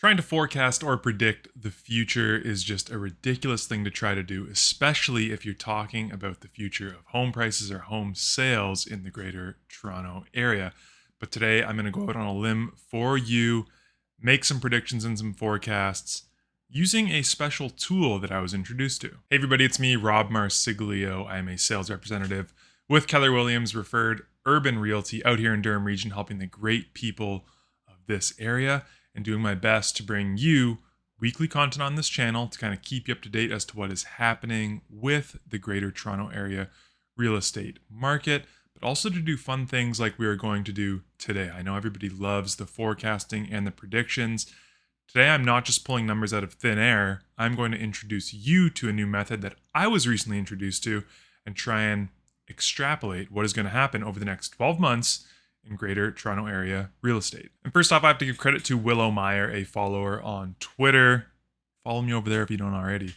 Trying to forecast or predict the future is just a ridiculous thing to try to do, especially if you're talking about the future of home prices or home sales in the greater Toronto area. But today I'm going to go out on a limb for you, make some predictions and some forecasts using a special tool that I was introduced to. Hey everybody, it's me, Rob Marsiglio. I am a sales representative with Keller Williams Referred Urban Realty out here in Durham region, helping the great people of this area and doing my best to bring you weekly content on this channel to kind of keep you up to date as to what is happening with the greater Toronto area real estate market, but also to do fun things like we are going to do today. I know everybody loves the forecasting and the predictions. Today, I'm not just pulling numbers out of thin air. I'm going to introduce you to a new method that I was recently introduced to and try and extrapolate what is going to happen over the next 12 months in greater Toronto area real estate. And first off, I have to give credit to Willow Meyer, a follower on Twitter. Follow me over there if you don't already.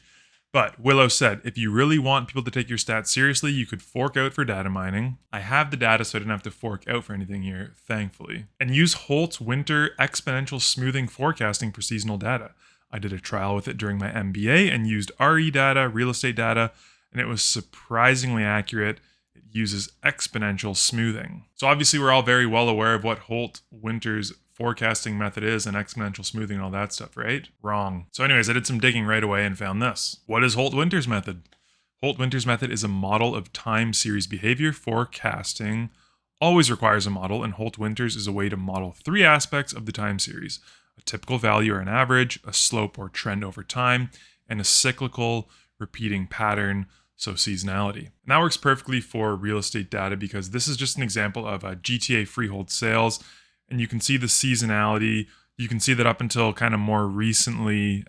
But Willow said, if you really want people to take your stats seriously, you could fork out for data mining. I have the data, so I didn't have to fork out for anything here, thankfully. And use Holt winter exponential smoothing forecasting for seasonal data. I did a trial with it during my MBA and used RE data, real estate data, and it was surprisingly accurate. It uses exponential smoothing. So obviously we're all very well aware of what Holt winter's forecasting method is and exponential smoothing and all that stuff, right? Wrong. So anyways, I did some digging right away and found this. What is Holt Winter's method? Holt Winter's method is a model of time series behavior forecasting. Always requires a model, and Holt Winters is a way to model three aspects of the time series: a typical value or an average, a slope or trend over time, and a cyclical repeating pattern, so seasonality. And that works perfectly for real estate data because this is just an example of a GTA freehold sales. And you can see the seasonality. You can see that up until kind of more recently,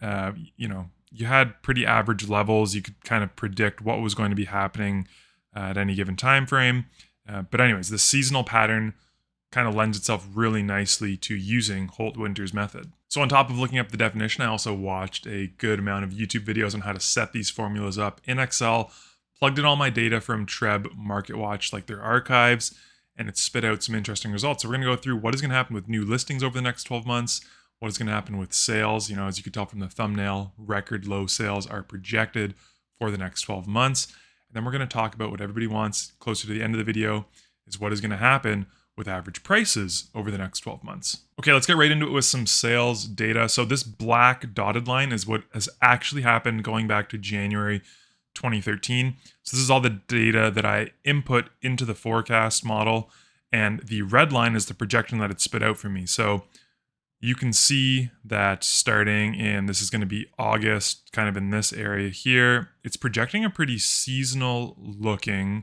you had pretty average levels. You could kind of predict what was going to be happening at any given time frame. But anyways, the seasonal pattern kind of lends itself really nicely to using Holt Winter's method. So on top of looking up the definition, I also watched a good amount of YouTube videos on how to set these formulas up in Excel, plugged in all my data from Treb MarketWatch, like their archives, and it spit out some interesting results. So we're going to go through what is going to happen with new listings over the next 12 months, what is going to happen with sales. As you can tell from the thumbnail, record low sales are projected for the next 12 months. And then we're going to talk about what everybody wants closer to the end of the video is what is going to happen with average prices over the next 12 months. Okay, let's get right into it with some sales data. So this black dotted line is what has actually happened going back to January 2013. So this is all the data that I input into the forecast model, and the red line is the projection that it spit out for me. So you can see that starting in, this is going to be August, kind of in this area here, it's projecting a pretty seasonal looking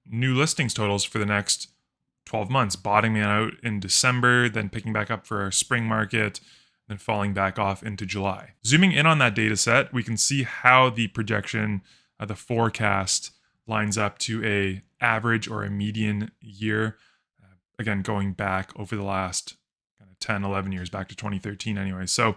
new listings totals for the next 12 months, bottoming out in December, then picking back up for our spring market, then falling back off into July. Zooming in on that data set, we can see how the projection, the forecast lines up to a average or a median year. Again, going back over the last kind of 10, 11 years, back to 2013 anyway. So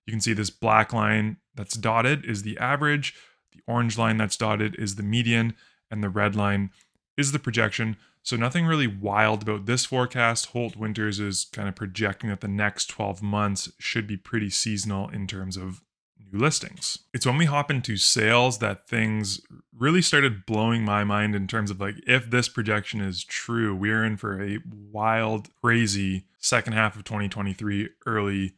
you can see this black line that's dotted is the average, the orange line that's dotted is the median, and the red line is the projection. So nothing really wild about this forecast. Holt Winters is kind of projecting that the next 12 months should be pretty seasonal in terms of new listings. It's when we hop into sales that things really started blowing my mind in terms of like, if this projection is true, we're in for a wild, crazy second half of 2023, early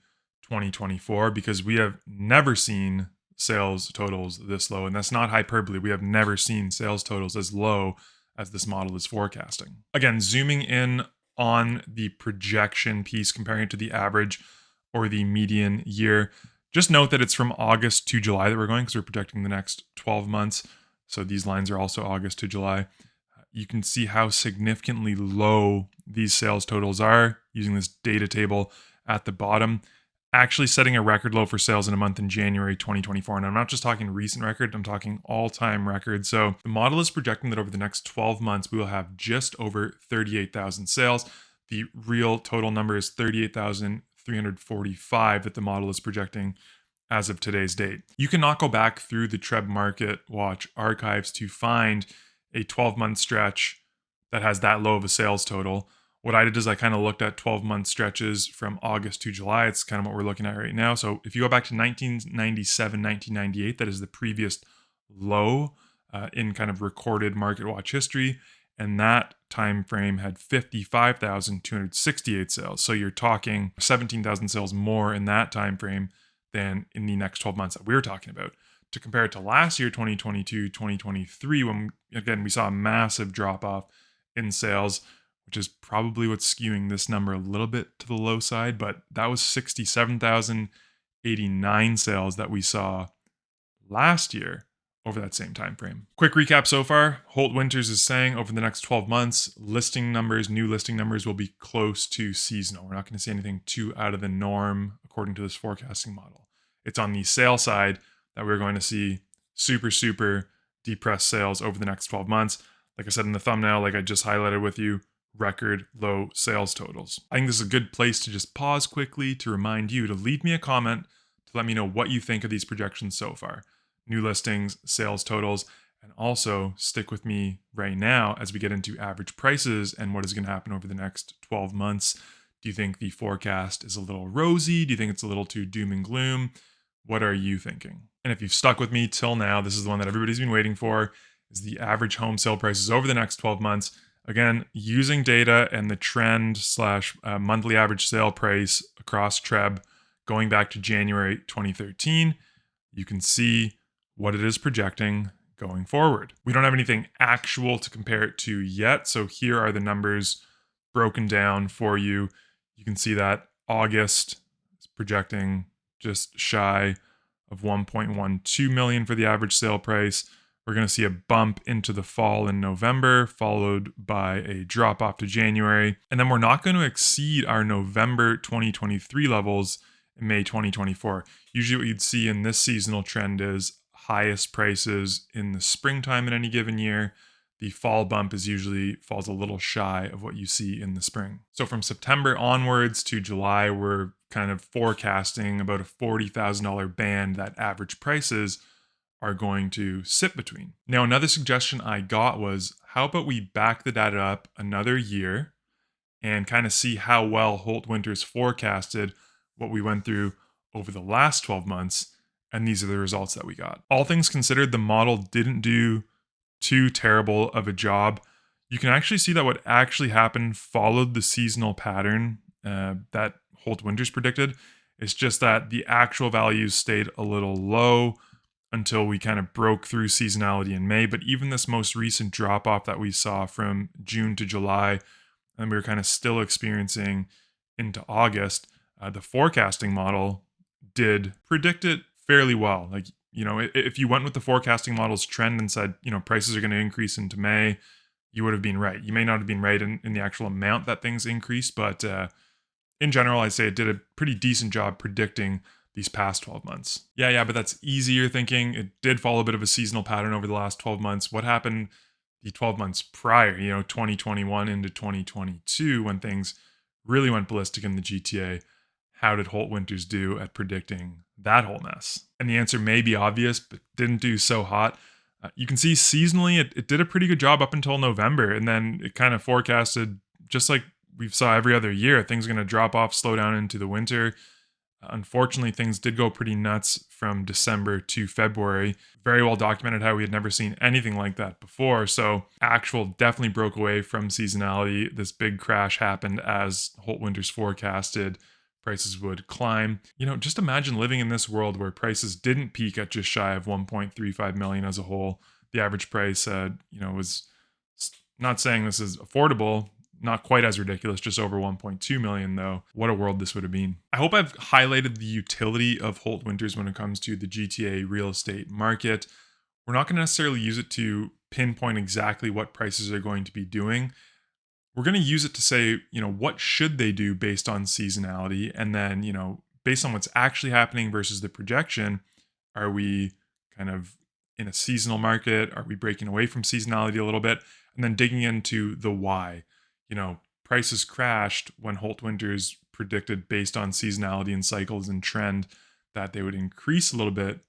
2024, because we have never seen sales totals this low. And that's not hyperbole. We have never seen sales totals as low as this model is forecasting. Again, zooming in on the projection piece, comparing it to the average or the median year, just note that it's from August to July that we're going because we're projecting the next 12 months. So these lines are also August to July. You can see how significantly low these sales totals are using this data table at the bottom, actually setting a record low for sales in a month in January 2024. And I'm not just talking recent record, I'm talking all-time record. So the model is projecting that over the next 12 months, we will have just over 38,000 sales. The real total number is 38,345 that the model is projecting as of today's date. You cannot go back through the Treb MarketWatch archives to find a 12-month stretch that has that low of a sales total, What I did is I kind of looked at 12-month stretches from August to July. It's kind of what we're looking at right now. So if you go back to 1997, 1998, that is the previous low in kind of recorded market watch history. And that time frame had 55,268 sales. So you're talking 17,000 sales more in that time frame than in the next 12 months that we're talking about. To compare it to last year, 2022, 2023, when again we saw a massive drop off in sales, which is probably what's skewing this number a little bit to the low side, but that was 67,089 sales that we saw last year over that same time frame. Quick recap so far. Holt Winters is saying over the next 12 months, new listing numbers will be close to seasonal. We're not going to see anything too out of the norm according to this forecasting model. It's on the sale side that we're going to see super depressed sales over the next 12 months. Like I said in the thumbnail, like I just highlighted with you, record low sales totals. I think this is a good place to just pause quickly to remind you to leave me a comment to let me know what you think of these projections so far. New listings, sales totals, and also stick with me right now as we get into average prices and what is going to happen over the next 12 months. Do you think the forecast is a little rosy? Do you think it's a little too doom and gloom? What are you thinking? And if you've stuck with me till now, this is the one that everybody's been waiting for, is the average home sale prices over the next 12 months. Again, using data and the trend slash monthly average sale price across TREB going back to January 2013, you can see what it is projecting going forward. We don't have anything actual to compare it to yet, so here are the numbers broken down for you. You can see that August is projecting just shy of 1.12 million for the average sale price. We're going to see a bump into the fall in November, followed by a drop off to January. And then we're not going to exceed our November 2023 levels in May 2024. Usually what you'd see in this seasonal trend is highest prices in the springtime in any given year. The fall bump is usually falls a little shy of what you see in the spring. So from September onwards to July, we're kind of forecasting about a $40,000 band that average prices are going to sit between. Now, another suggestion I got was, how about we back the data up another year and kind of see how well Holt Winters forecasted what we went through over the last 12 months, and these are the results that we got. All things considered, the model didn't do too terrible of a job. You can actually see that what actually happened followed the seasonal pattern that Holt Winters predicted. It's just that the actual values stayed a little low until we kind of broke through seasonality in May. But even this most recent drop off that we saw from June to July, and we were kind of still experiencing into August, the forecasting model did predict it fairly well. Like, you know, if you went with the forecasting model's trend and said, you know, prices are going to increase into May, you would have been right. You may not have been right in the actual amount that things increased, but in general, I'd say it did a pretty decent job predicting these past 12 months. Yeah, but that's easier thinking. It did follow a bit of a seasonal pattern over the last 12 months. What happened the 12 months prior, 2021 into 2022, when things really went ballistic in the GTA? How did Holt Winters do at predicting that whole mess? And the answer may be obvious, but didn't do so hot. You can see seasonally, it did a pretty good job up until November, and then it kind of forecasted, just like we saw every other year, things are going to drop off, slow down into the winter. Unfortunately, things did go pretty nuts from December to February. Very well documented how we had never seen anything like that before. So actual definitely broke away from seasonality. This big crash happened as Holt Winters forecasted. Prices would climb. Just imagine living in this world where prices didn't peak at just shy of 1.35 million as a whole. The average price, was not saying this is affordable, not quite as ridiculous, just over 1.2 million though. What a world this would have been. I hope I've highlighted the utility of Holt Winters when it comes to the GTA real estate market. We're not going to necessarily use it to pinpoint exactly what prices are going to be doing. We're going to use it to say, what should they do based on seasonality? And then, based on what's actually happening versus the projection, are we kind of in a seasonal market? Are we breaking away from seasonality a little bit? And then digging into the why. Prices crashed when Holt Winters predicted based on seasonality and cycles and trend that they would increase a little bit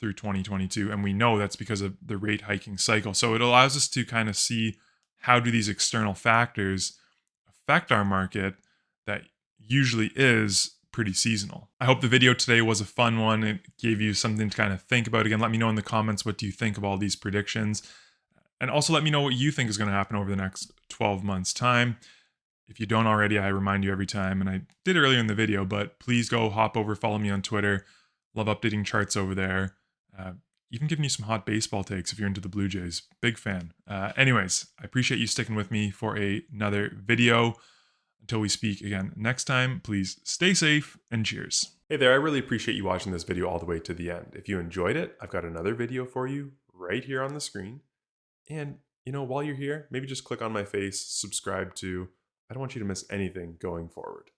through 2022. And we know that's because of the rate hiking cycle. So it allows us to kind of see, how do these external factors affect our market that usually is pretty seasonal. I hope the video today was a fun one. It gave you something to kind of think about. Again, let me know in the comments, what do you think of all these predictions? And also let me know what you think is going to happen over the next 12 months' time. If you don't already, I remind you every time, and I did earlier in the video, but please go hop over, follow me on Twitter. Love updating charts over there. Even giving you some hot baseball takes if you're into the Blue Jays. Big fan. Anyways, I appreciate you sticking with me for another video. Until we speak again next time, please stay safe and cheers. Hey there, I really appreciate you watching this video all the way to the end. If you enjoyed it, I've got another video for you right here on the screen. And, while you're here, maybe just click on my face, subscribe to. I don't want you to miss anything going forward.